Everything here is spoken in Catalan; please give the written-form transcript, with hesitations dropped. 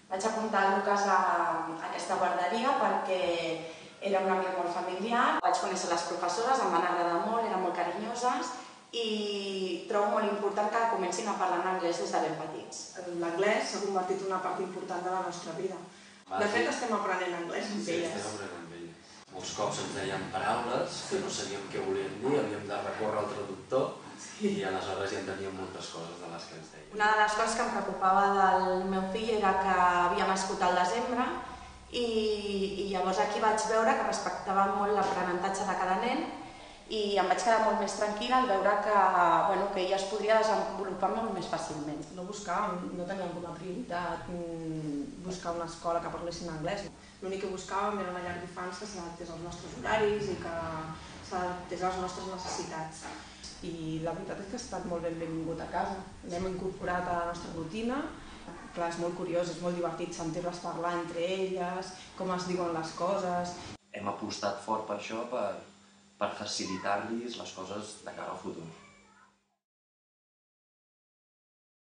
Vaig apuntar el Lucas a aquesta guarderia perquè era un ambient molt familiar. Vaig conèixer les professores, em van agradar molt, eren molt carinyoses i trobo molt important que comencin a parlar en anglès des de ben petits. L'anglès s'ha convertit en una part important de la nostra vida. De fet, estem aprenent anglès amb elles. Sí, estem aprenent amb elles. Molts cops ens deien paraules que no sabíem què volien dir, havíem de recórrer al traductor i aleshores ja en teníem moltes coses de les que ens deien. Una de les coses que em preocupava del meu fill era que havia nascut al desembre i llavors aquí vaig veure que respectava molt l'aprenentatge de cada nen i em vaig quedar molt més tranquil·la al veure que ella es podria desenvolupar molt més fàcilment. No teníem com a prioritat buscar una escola que parlessin anglès. L'únic que buscàvem era una llar d'infants que s'adaptés als nostres horaris i que s'adaptés a les nostres necessitats. I la veritat és que ha estat molt benvingut a casa. L'hem incorporat a la nostra rutina. Clar, és molt curiós, és molt divertit sentir-les parlar entre elles, com es diuen les coses. Hem apostat fort per això, per facilitar-los les coses de cara al futur.